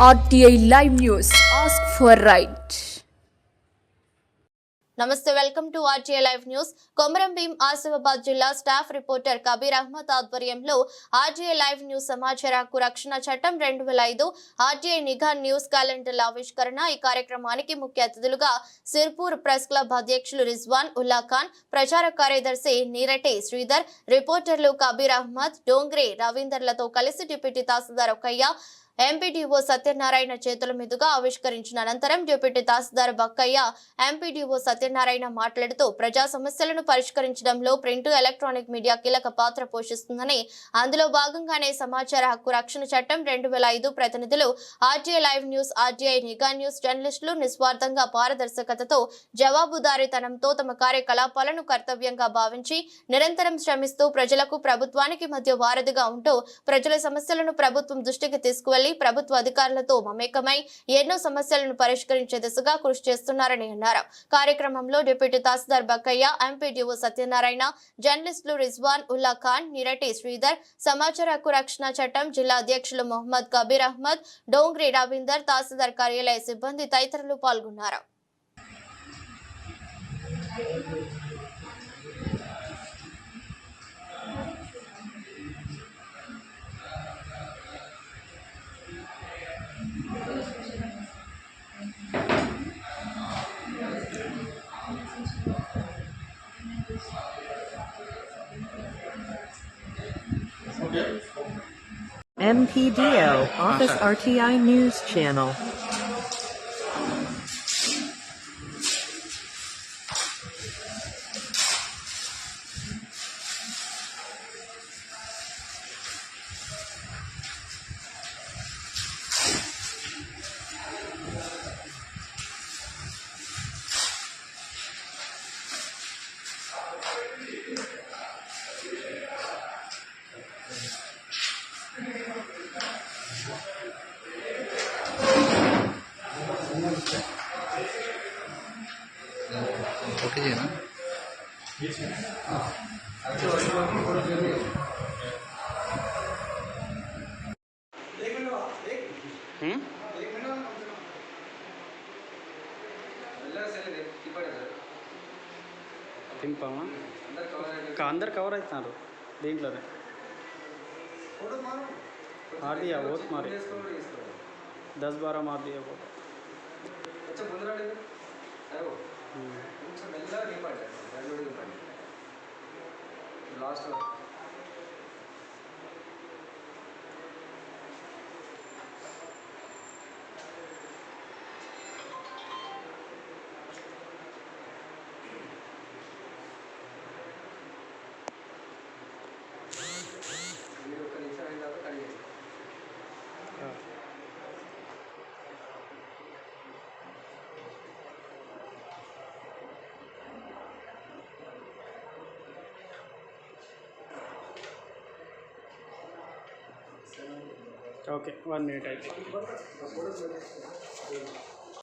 RTI Live News. Ask for right. నమస్తే, welcome to RTI live news. Komaram Bheem Asifabad జిల్లా staff reporter Kabir Ahmed ఆధ్వర్యంలో RTI live news సమాచార హక్కు రక్షణ చట్టం 2005 ఆర్టీఐ నిఘా న్యూస్ క్యాలెండర్ల ఆవిష్కరణ. ఈ కార్యక్రమానికి ముఖ్య అతిథులుగా సిర్పూర్ ప్రెస్ క్లబ్ అధ్యక్షులు రిజ్వాన్ ఉల్లా ఖాన్, ప్రచార కార్యదర్శి నీరటి శ్రీధర్, రిపోర్టర్లు కబీర్ అహ్మద్, డోంగ్రే రవీందర్లతో కలిసి డిప్యూటీ తహసీల్దార్ ఒక్కయ్య, ఎంపీడీఓ సత్యనారాయణ చేతుల మీదుగా ఆవిష్కరించిన అనంతరం డిప్యూటీ తహసీల్దార్ బక్కయ్య, ఎంపీడీఓ సత్యనారాయణ మాట్లాడుతూ ప్రజా సమస్యలను పరిష్కరించడంలో ప్రింట్, ఎలక్ట్రానిక్ మీడియా కీలక పాత్ర పోషిస్తుందని, అందులో భాగంగానే సమాచార హక్కు రక్షణ చట్టం 2005 ప్రతినిధులు ఆర్టీఐ లైవ్ న్యూస్, ఆర్టీఐ నిఘా న్యూస్ జర్నలిస్టులు నిస్వార్థంగా, పారదర్శకతతో, జవాబుదారీతనంతో తమ కార్యకలాపాలను కర్తవ్యంగా భావించి నిరంతరం శ్రమిస్తూ ప్రజలకు, ప్రభుత్వానికి మధ్య వారధిగా ఉంటూ ప్రజల సమస్యలను ప్రభుత్వం దృష్టికి తీసుకువెళ్లి ప్రభుత్వ అధికారులతో మమేకమై ఎన్నో సమస్యలను పరిష్కరించే దిశగా కృషి చేస్తున్నారని అన్నారు. కార్యక్రమంలో డిప్యూటీ తహసీల్దార్ బక్కయ్య, ఎంపీడీఓ సత్యనారాయణ, జర్నలిస్టులు రిజ్వాన్ ఉల్లా ఖాన్, నీరటి శ్రీధర్, సమాచార హక్కు రక్షణ చట్టం జిల్లా అధ్యక్షులు మొహమ్మద్ కబీర్ అహ్మద్, డోంగ్రే రవీందర్, తహసీల్దార్ కార్యాలయ సిబ్బంది తదితరులు పాల్గొన్నారు. MPDO Office RTI News Channel. Okay చేయనా తింపామా అందరు కవర్ అవుతున్నారు దీంట్లోనే मार दिया बहुत मारे 10-12 मार दिया बहुत लास्ट ఓకే 1 minute అయితే